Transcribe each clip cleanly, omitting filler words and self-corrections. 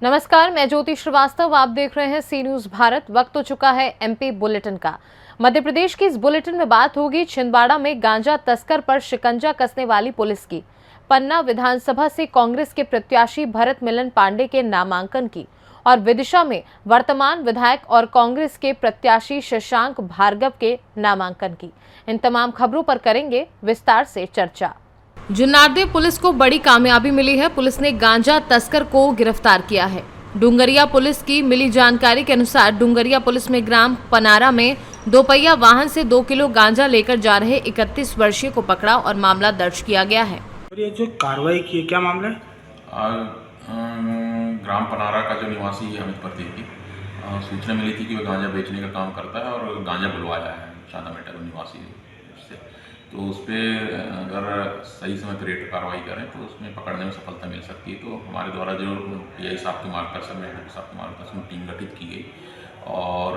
नमस्कार, मैं ज्योति श्रीवास्तव। आप देख रहे हैं सी न्यूज भारत। वक्त हो चुका है एमपी बुलेटिन का। मध्य प्रदेश की इस बुलेटिन में बात होगी छिंदवाड़ा में गांजा तस्कर पर शिकंजा कसने वाली पुलिस की, पन्ना विधानसभा से कांग्रेस के प्रत्याशी भरत मिलन पांडे के नामांकन की, और विदिशा में वर्तमान विधायक और कांग्रेस के प्रत्याशी शशांक भार्गव के नामांकन की। इन तमाम खबरों पर करेंगे विस्तार से चर्चा। जुन्नारदेव पुलिस को बड़ी कामयाबी मिली है। पुलिस ने गांजा तस्कर को गिरफ्तार किया है। डुंगरिया पुलिस की मिली जानकारी के अनुसार डुंगरिया पुलिस में ग्राम पनारा में दोपहिया वाहन से 2 किलो गांजा लेकर जा रहे 31 वर्षीय को पकड़ा और मामला दर्ज किया गया है। ये जो कार्रवाई की है, क्या मामला है? ग्राम पनारा का जो निवासी अमित प्रतीक सूचना मिली थी कि वह गांजा बेचने का काम करता है और गांजा बुलवाया है शादामेटा का निवासी से। तो उस पर अगर सही समय पर रेड कार्रवाई करें तो उसमें पकड़ने में सफलता मिल सकती है। तो हमारे द्वारा जो पीआई साहब के मार्गदर्शन में साहब के मार्गदर्शन में टीम गठित की गई और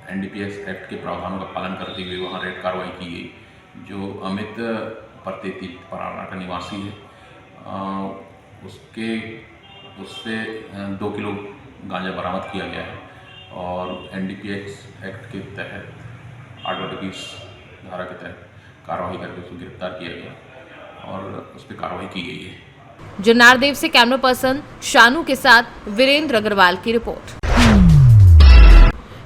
एनडीपीएस एक्ट के प्रावधानों का पालन करते हुए वहाँ रेड कार्रवाई की गई। जो अमित प्रतीक पनारा का निवासी है, उससे 2 किलो गांजा बरामद किया गया है और एनडीपीएस एक्ट के तहत 8/20 धारा के तहत कार्रवाई करके उसको गिरफ्तार किया गया और उस पर कार्रवाई की गई है। जुन्नारदेव से कैमरा पर्सन शानू के साथ वीरेंद्र अग्रवाल की रिपोर्ट।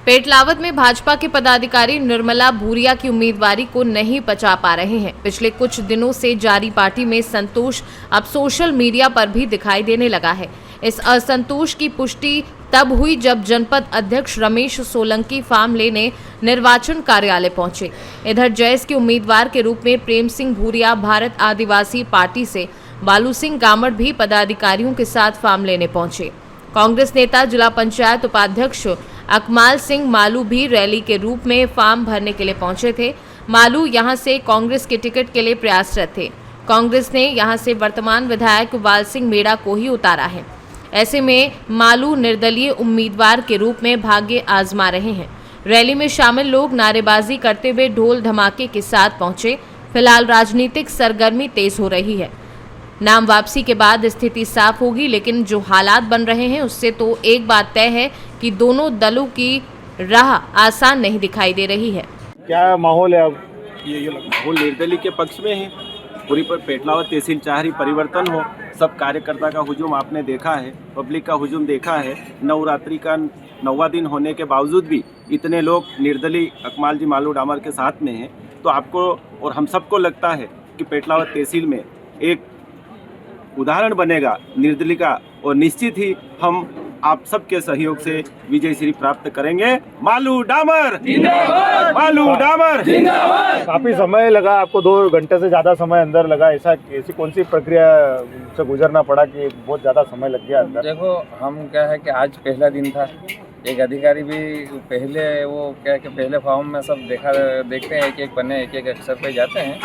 पेटलावद में भाजपा के पदाधिकारी निर्मला भूरिया की उम्मीदवारी को नहीं पचा पा रहे हैं। पिछले कुछ दिनों से जारी पार्टी में संतोष अब सोशल मीडिया पर भी दिखाई देने लगा है। इस असंतोष की पुष्टि तब हुई जब जनपद अध्यक्ष रमेश सोलंकी फार्म लेने निर्वाचन कार्यालय पहुंचे। इधर जैस के उम्मीदवार के रूप में प्रेम सिंह भूरिया भारत आदिवासी पार्टी से बालू सिंह गामड़ भी पदाधिकारियों के साथ फार्म लेने पहुंचे। कांग्रेस नेता जिला पंचायत उपाध्यक्ष अकमाल सिंह मालू भी रैली के रूप में फार्म भरने के लिए पहुंचे थे। मालू यहां से कांग्रेस के टिकट के लिए प्रयासरत थे। कांग्रेस ने यहां से वर्तमान विधायक वाल सिंह मेड़ा को ही उतारा है। ऐसे में मालू निर्दलीय उम्मीदवार के रूप में भाग्य आजमा रहे हैं। रैली में शामिल लोग नारेबाजी करते हुए ढोल धमाके के साथ पहुंचे। फिलहाल राजनीतिक सरगर्मी तेज हो रही है। नाम वापसी के बाद स्थिति साफ होगी, लेकिन जो हालात बन रहे हैं उससे तो एक बात तय है कि दोनों दलों की राह आसान नहीं दिखाई दे रही है। क्या माहौल है अब? ये माहौल निर्दलीय के पक्ष में है। पूरी पर पेटलावद तहसील चाह रही परिवर्तन हो। सब कार्यकर्ता का हुजूम आपने देखा है, पब्लिक का हुजूम देखा है। नवरात्रि का 9वां दिन होने के बावजूद भी इतने लोग निर्दलीय अकमाल जी मालू डामर के साथ में हैं। तो आपको और हम सबको लगता है कि पेटलावद तहसील में एक उदाहरण बनेगा निर्दलीय का और निश्चित ही हम आप सबके सहयोग से विजय श्री प्राप्त करेंगे। मालू डामर जिंदाबाद, मालू डामर जिंदाबाद। काफी समय लगा आपको, 2 घंटे से ज्यादा समय अंदर लगा। ऐसी कौन सी प्रक्रिया से गुजरना पड़ा कि बहुत ज्यादा समय लग गया अंदर? देखो, हम क्या है कि आज पहला दिन था। एक अधिकारी भी पहले वो क्या है कि पहले फॉर्म में सब देखते हैं, एक पन्ने एक अक्षर पे जाते हैं।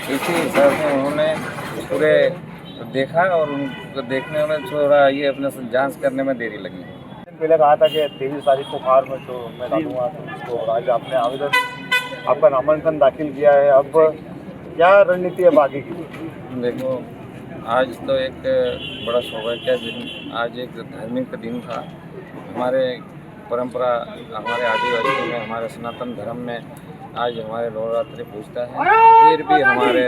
इसी हिसाब से उन्होंने पूरे देखा और उनको देखने में थोड़ा ये अपने जांच करने में देरी लगी। पहले कहा था कि 23 तारीख को फार्म तो मैं डालूंगा, तो आज आपने आवेदन, आपका नामांकन दाखिल किया है। अब क्या रणनीति है बाकी की? देखो, आज तो एक बड़ा सौभाग्य दिन, आज एक धार्मिक दिन था। हमारे परंपरा, हमारे आदिवासी में, हमारे सनातन धर्म में आज हमारे नवरात्रि पूजता है। फिर भी हमारे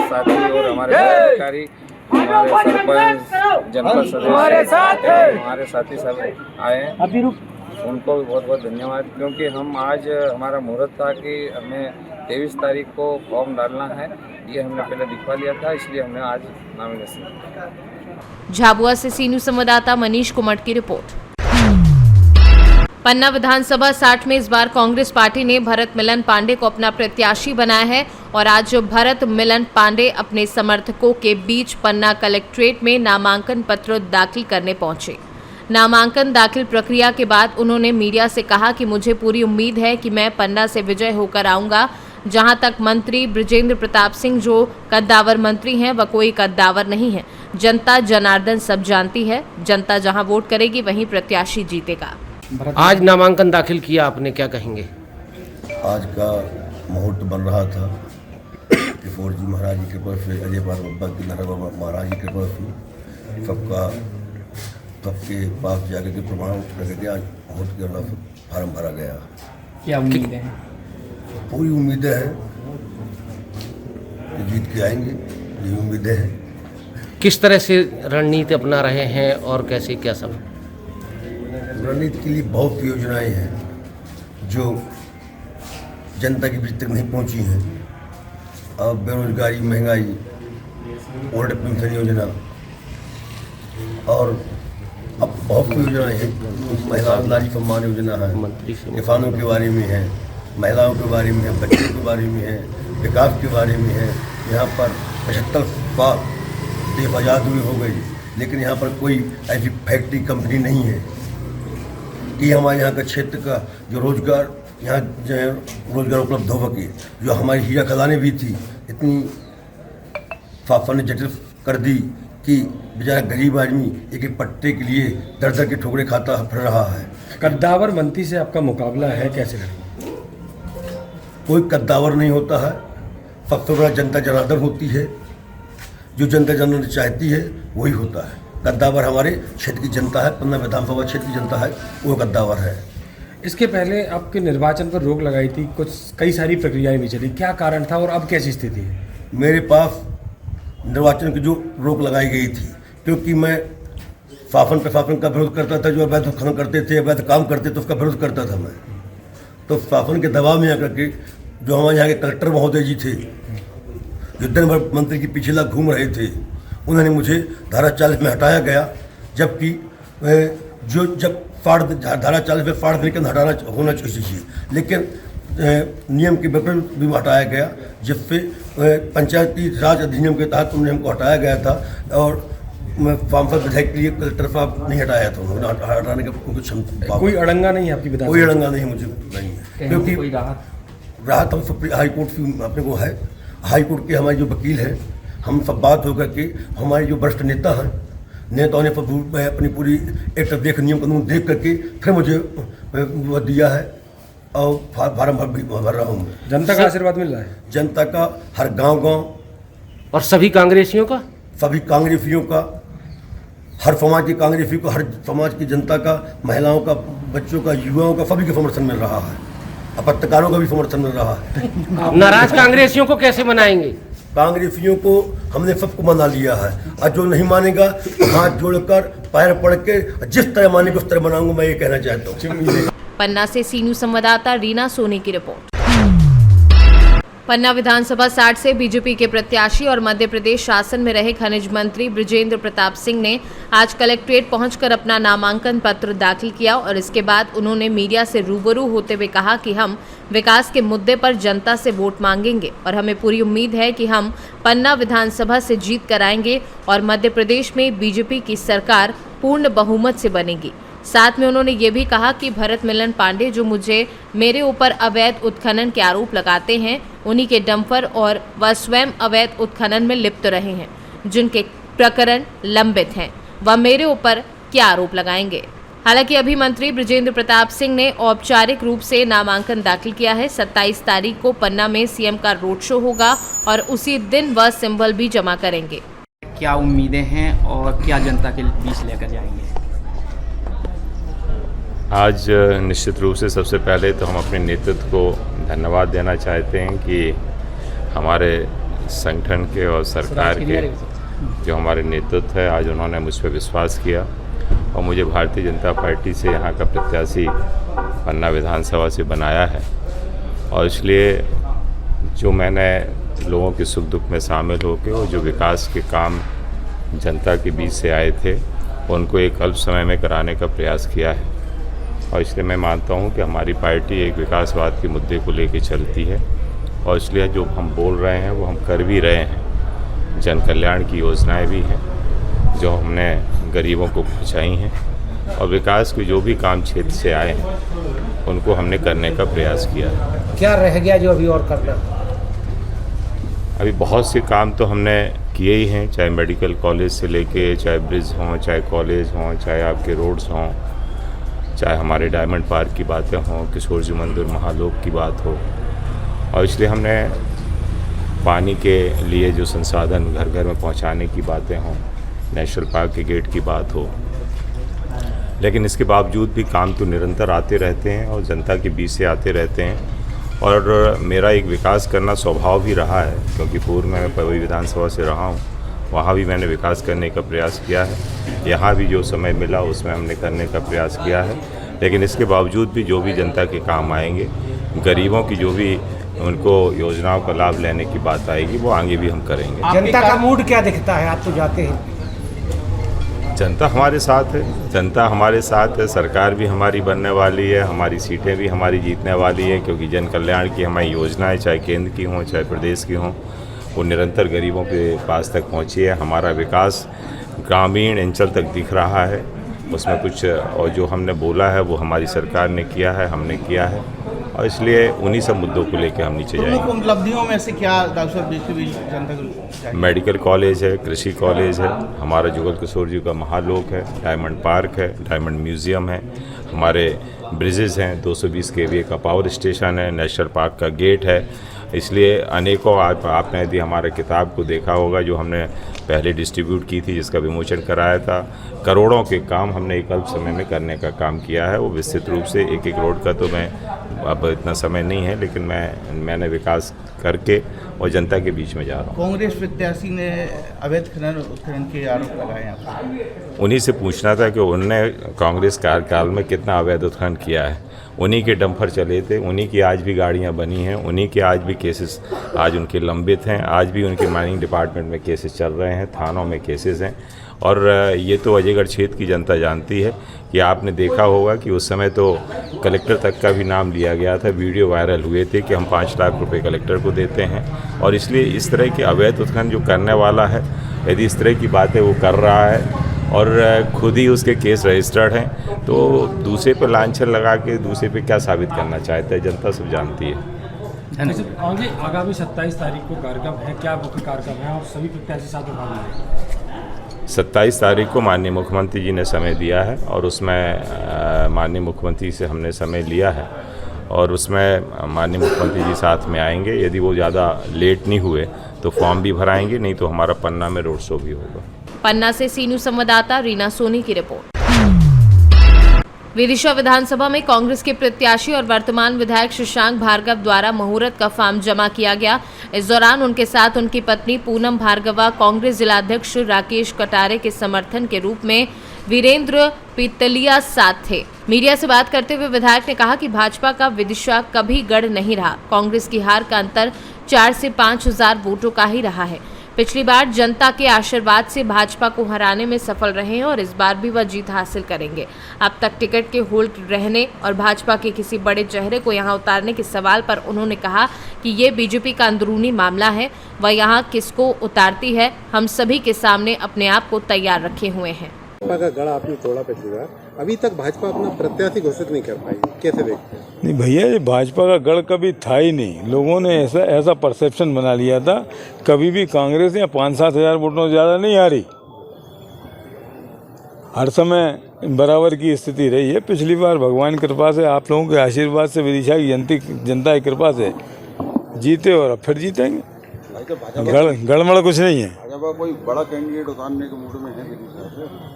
साथी और हमारे अधिकारी, हमारे सरपंच, जनपद सदस्य, हमारे साथी सब आए। उनको भी बहुत बहुत धन्यवाद, क्योंकि हम आज हमारा मुहूर्त था कि हमें 23 तारीख को फॉर्म डालना है। ये हमने पहले दिखवा लिया था, इसलिए हमने आज नामिनेशन। झाबुआ से सी न्यूज संवाददाता मनीष कुमट की रिपोर्ट। पन्ना विधानसभा 60 में इस बार कांग्रेस पार्टी ने भरत मिलन पांडे को अपना प्रत्याशी बनाया है और आज भरत मिलन पांडे अपने समर्थकों के बीच पन्ना कलेक्ट्रेट में नामांकन पत्र दाखिल करने पहुंचे। नामांकन दाखिल प्रक्रिया के बाद उन्होंने मीडिया से कहा कि मुझे पूरी उम्मीद है कि मैं पन्ना से विजय होकर आऊंगा। जहां तक मंत्री बृजेंद्र प्रताप सिंह जो कद्दावर मंत्री हैं, वह कोई कद्दावर नहीं है। जनता जनार्दन सब जानती है। जनता जहां वोट करेगी वहीं प्रत्याशी जीतेगा। आज नामांकन दाखिल किया आपने, क्या कहेंगे? आज का मुहूर्त बन रहा था कि 4G महाराज की कृपा से, अजय बाबा की महाराज की कृपा से सबके पास जाकर के प्रमाण रखे गया, वोट के फार्म भरा गया। क्या उम्मीदें हैं? पूरी उम्मीदें हैं कि जीत के आएंगे, यही उम्मीदें हैं। किस तरह से रणनीति अपना रहे हैं और कैसे क्या सब? रणनीति के लिए बहुत सी योजनाएं हैं जो जनता के बीच तक नहीं पहुंची हैं। अब बेरोजगारी, महंगाई, ओल्ड पेंशन योजना और अब बहुत सी योजनाएं हैं। महिला नारी सम्मान योजना है, किसानों के बारे में है, महिलाओं के बारे में है, बच्चों के बारे में है, विकास के बारे में है। यहाँ पर 75 साल देश आज़ाद हुई हो गई, लेकिन यहाँ पर कोई ऐसी फैक्ट्री कंपनी नहीं है कि हमारे यहाँ का क्षेत्र का जो रोजगार, यहाँ जो है रोजगार उपलब्ध हो सके। जो हमारी हीरा खदानें भी थी, इतनी शासन ने जटिल कर दी कि बेचारा गरीब आदमी एक एक पट्टे के लिए दर दर के ठोकरे खाता फिर रहा है। कद्दावर मंत्री से आपका मुकाबला है, कैसे करेंगे? कोई कद्दावर नहीं होता है, सबसे बड़ा जनता जनार्दन होती है। जो जनता जनार्दन चाहती है वही होता है। कद्दावर हमारे क्षेत्र की जनता है, पन्ना विधानसभा क्षेत्र की जनता है, वो कद्दावर है। इसके पहले आपके निर्वाचन पर रोक लगाई थी, कई सारी प्रक्रियाएं भी चली, क्या कारण था और अब कैसी स्थिति है? मेरे पास निर्वाचन की जो रोक लगाई गई थी, क्योंकि मैं शासन प्रशासन का विरोध करता था। जो अवैध खनन करते थे, अवैध काम करते थे, उसका विरोध करता था मैं। तो शासन के दबाव में आकर के जो हमारे यहाँ के कलेक्टर महोदय जी थे, जो दिन भर मंत्री की पीछे लग घूम रहे थे, उन्होंने मुझे धारा 40 में हटाया गया। जबकि जब धारा 40 में फाड़ देने के हटाना होना चाहिए, लेकिन नियम के विपरीत भी हटाया गया, जिससे पंचायती राज अधिनियम के तहत उन्हें हमको हटाया गया था। और मैं सांसद विधायक के लिए कलेक्टर साहब नहीं हटाया था, उन्होंने हटाने का उनको क्षमता। कोई अड़ंगा नहीं है आपकी विधान? कोई अड़ंगा नहीं, मुझे नहीं है, क्योंकि राहत हम हाई कोर्ट से अपने को है। हाई कोर्ट के हमारे जो वकील हैं, हम सब बात होकर के हमारे जो वरिष्ठ नेताओं ने अपनी पूरी एक्ट देख, नियम कानून देख करके फिर मुझे वो दिया है और फार्म भर रहा हूँ। जनता का आशीर्वाद मिल रहा है? जनता का, हर गांव और सभी कांग्रेसियों का, सभी कांग्रेसियों का, हर समाज के कांग्रेसियों को, हर समाज की जनता का, महिलाओं का, बच्चों का, युवाओं का, सभी का समर्थन मिल रहा है। पत्रकारों का भी समर्थन मिल रहा है। नाराज कांग्रेसियों को कैसे मनाएंगे? कांग्रेसियों को हमने सबको मना लिया है, और जो नहीं मानेगा हाथ जोड़कर पैर पड़ के जिस तरह मानेगा उस तरह मनाऊंगा, मैं ये कहना चाहता हूँ। पन्ना से सी न्यूज संवाददाता रीना सोनी की रिपोर्ट। पन्ना विधानसभा 60 से बीजेपी के प्रत्याशी और मध्य प्रदेश शासन में रहे खनिज मंत्री बृजेंद्र प्रताप सिंह ने आज कलेक्ट्रेट पहुंचकर अपना नामांकन पत्र दाखिल किया और इसके बाद उन्होंने मीडिया से रूबरू होते हुए कहा कि हम विकास के मुद्दे पर जनता से वोट मांगेंगे और हमें पूरी उम्मीद है कि हम पन्ना विधानसभा से जीत कर आएंगे और मध्य प्रदेश में बीजेपी की सरकार पूर्ण बहुमत से बनेगी। साथ में उन्होंने ये भी कहा कि भरत मिलन पांडे जो मेरे ऊपर अवैध उत्खनन के आरोप लगाते हैं, उन्हीं के डंपर और वह स्वयं अवैध उत्खनन में लिप्त रहे हैं, जिनके प्रकरण लंबित हैं, वह मेरे ऊपर क्या आरोप लगाएंगे। हालांकि अभी मंत्री बृजेंद्र प्रताप सिंह ने औपचारिक रूप से नामांकन दाखिल किया है। 27 तारीख को पन्ना में सीएम का रोड शो होगा और उसी दिन वह सिंबल भी जमा करेंगे। क्या उम्मीदें हैं और क्या जनता के बीच लेकर जाएंगे? आज निश्चित रूप से सबसे पहले तो हम अपने नेतृत्व को धन्यवाद देना चाहते हैं कि हमारे संगठन के और सरकार के जो हमारे नेतृत्व है, आज उन्होंने मुझ पर विश्वास किया और मुझे भारतीय जनता पार्टी से यहाँ का प्रत्याशी पन्ना विधानसभा से बनाया है। और इसलिए जो मैंने लोगों के सुख दुख में शामिल होकर और जो विकास के काम जनता के बीच से आए थे, उनको एक अल्प समय में कराने का प्रयास किया है। और इसलिए मैं मानता हूँ कि हमारी पार्टी एक विकासवाद के मुद्दे को लेकर चलती है और इसलिए जो हम बोल रहे हैं वो हम कर भी रहे हैं। जन कल्याण की योजनाएं भी हैं जो हमने गरीबों को पहुँचाई हैं और विकास के जो भी काम क्षेत्र से आए हैं उनको हमने करने का प्रयास किया है। क्या रह गया जो अभी और करना? अभी बहुत से काम तो हमने किए ही हैं, चाहे मेडिकल कॉलेज से लेके, चाहे ब्रिज हों, चाहे कॉलेज हों, चाहे आपके रोड्स हों, चाहे हमारे डायमंड पार्क की बातें हों, किशोर जी मंदिर महालोक की बात हो। और इसलिए हमने पानी के लिए जो संसाधन घर घर में पहुंचाने की बातें हों, नेशनल पार्क के गेट की बात हो, लेकिन इसके बावजूद भी काम तो निरंतर आते रहते हैं और जनता के बीच से आते रहते हैं। और मेरा एक विकास करना स्वभाव भी रहा है, क्योंकि पूर्व में मैं पवई विधानसभा से रहा हूँ, वहाँ भी मैंने विकास करने का प्रयास किया है। यहाँ भी जो समय मिला उसमें हमने करने का प्रयास किया है। लेकिन इसके बावजूद भी जो भी जनता के काम आएंगे, गरीबों की जो भी उनको योजनाओं का लाभ लेने की बात आएगी, वो आगे भी हम करेंगे। जनता का मूड क्या दिखता है? आप तो जाते हैं। जनता हमारे साथ है, जनता हमारे साथ है, सरकार भी हमारी बनने वाली है, हमारी सीटें भी हमारी जीतने वाली है, क्योंकि जन कल्याण की हमारी योजनाएं चाहे केंद्र की हों चाहे प्रदेश की हों, वो निरंतर गरीबों के पास तक पहुंची है। हमारा विकास ग्रामीण अंचल तक दिख रहा है, उसमें कुछ और जो हमने बोला है वो हमारी सरकार ने किया है, हमने किया है, और इसलिए उन्हीं सब मुद्दों को लेकर हम नीचे जाएंगे। उपलब्धियों में से क्या जनता को? मेडिकल कॉलेज है, कृषि कॉलेज है, हमारा जुगल किशोर जी का महालोक है, डायमंड पार्क है, डायमंड म्यूज़ियम है, हमारे ब्रिजेज़ हैं, 220 kVA का पावर स्टेशन है, नेशनल पार्क का गेट है। इसलिए अनेकों आपने यदि हमारे किताब को देखा होगा जो हमने पहले डिस्ट्रीब्यूट की थी, जिसका विमोचन कराया था, करोड़ों के काम हमने एक अल्प समय में करने का काम किया है। वो विस्तृत रूप से एक एक रोड का तो मैं अब इतना समय नहीं है, लेकिन मैंने विकास करके और जनता के बीच में जा रहा हूँ। कांग्रेस प्रत्याशी ने अवैध खनन उत्खनन के आरोप लगाए हैं। उन्हीं से पूछना था कि उनने कांग्रेस कार्यकाल में कितना अवैध उत्खनन किया है। उन्हीं के डंपर चले थे, उन्हीं की आज भी गाड़ियाँ बनी हैं, उन्हीं के आज भी केसेस आज उनके लंबित हैं, आज भी उनके माइनिंग डिपार्टमेंट में केसेस चल रहे हैं, थानों में केसेस हैं। और ये तो अजयगढ़ क्षेत्र की जनता जानती है कि आपने देखा होगा कि उस समय तो कलेक्टर तक का भी नाम लिया गया था, वीडियो वायरल हुए थे कि हम 5 लाख रुपए कलेक्टर को देते हैं। और इसलिए इस तरह के अवैध उत्खनन जो करने वाला है, यदि इस तरह की बातें वो कर रहा है और खुद ही उसके केस रजिस्टर्ड हैं, तो दूसरे पर लांछन लगा के दूसरे पे क्या साबित करना चाहता है, जनता सब जानती है। आगे आगामी 27 तारीख को कार्यक्रम है, क्या मुख्य कार्यक्रम है और सभी प्रत्याशी साथ में भाग लेंगे? 27 तारीख को माननीय मुख्यमंत्री जी ने समय दिया है और उसमें माननीय मुख्यमंत्री से हमने समय लिया है और उसमें माननीय मुख्यमंत्री जी साथ में आएंगे। यदि वो ज़्यादा लेट नहीं हुए तो फॉर्म भी भराएंगे, नहीं तो हमारा पन्ना में रोड शो भी होगा। पन्ना से सी न्यूज़ संवाददाता रीना सोनी की रिपोर्ट। विदिशा विधानसभा में कांग्रेस के प्रत्याशी और वर्तमान विधायक शशांक भार्गव द्वारा मुहूर्त का फॉर्म जमा किया गया। इस दौरान उनके साथ उनकी पत्नी पूनम भार्गवा, कांग्रेस जिलाध्यक्ष राकेश कटारे के समर्थन के रूप में वीरेंद्र पितलिया साथ थे। मीडिया से बात करते हुए विधायक ने कहा कि भाजपा का विदिशा कभी गढ़ नहीं रहा। कांग्रेस की हार का अंतर 4 से 5 हजार वोटों का ही रहा है। पिछली बार जनता के आशीर्वाद से भाजपा को हराने में सफल रहे हैं और इस बार भी वह जीत हासिल करेंगे। अब तक टिकट के होल्ड रहने और भाजपा के किसी बड़े चेहरे को यहां उतारने के सवाल पर उन्होंने कहा कि ये बीजेपी का अंदरूनी मामला है, वह यहां किसको उतारती है, हम सभी के सामने अपने आप को तैयार रखे हुए हैं। भाजपा का गढ़ आपने तोड़ा पिछली बार, अभी तक भाजपा अपना प्रत्याशी घोषित नहीं कर पाई, कैसे देखते हैं? नहीं भैया, ये भाजपा का गढ़ कभी था ही नहीं। लोगों ने ऐसा परसेप्शन बना लिया था, कभी भी कांग्रेस या 5-7 हजार वोटों से ज़्यादा नहीं आ रही। हर समय बराबर की स्थिति रही है। पिछली बार भगवान की कृपा से, आप लोगों के आशीर्वाद से, विदिशा की जनता की कृपा से जीते और अब फिर जीतेंगे। गड़बड़ कुछ नहीं है। कोई बड़ा कैंडिडेट उतारने के मूड में है विदिशा से?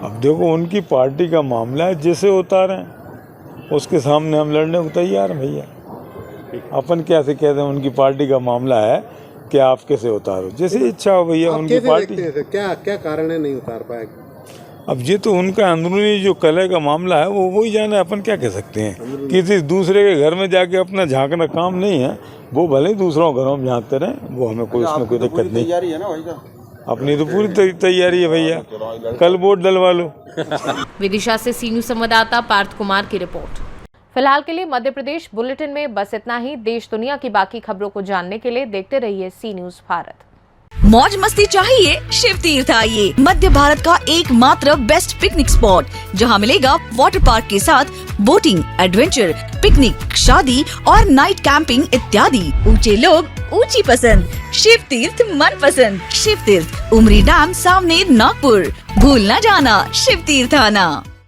अब देखो, उनकी पार्टी का मामला है, जिसे उतारें उसके सामने हम लड़ने को तैयार हैं भैया। अपन कैसे कहते हैं, उनकी पार्टी का मामला है कि आप कैसे उतारो, जैसे इच्छा हो भैया उनकी पार्टी। क्या कारण है नहीं उतार पाए? अब ये तो उनका अंदरूनी जो कलह का मामला है, वो वही जाने, अपन क्या कह सकते हैं। किसी दूसरे के घर में जाके अपना झांकना काम नहीं है। वो भले ही दूसरों घरों में झांकते रहे, वो हमें कोई उसमें कोई दिक्कत नहीं। तैयारी है ना भाई का? अपनी तो पूरी तैयारी है भैया, कल वोट डलवा लो। विदिशा से सी न्यूज़ संवाददाता पार्थ कुमार की रिपोर्ट। फिलहाल के लिए मध्य प्रदेश बुलेटिन में बस इतना ही। देश दुनिया की बाकी खबरों को जानने के लिए देखते रहिए सी न्यूज़ भारत। मौज मस्ती चाहिए? शिव तीर्थ आइए, मध्य भारत का एकमात्र बेस्ट पिकनिक स्पॉट, जहां मिलेगा वाटर पार्क के साथ बोटिंग, एडवेंचर, पिकनिक, शादी और नाइट कैंपिंग इत्यादि। ऊंचे लोग, ऊंची पसंद, शिव तीर्थ मन पसंद। शिव तीर्थ, उमरी डैम सामने, नागपुर। भूल न जाना शिव तीर्थ आना।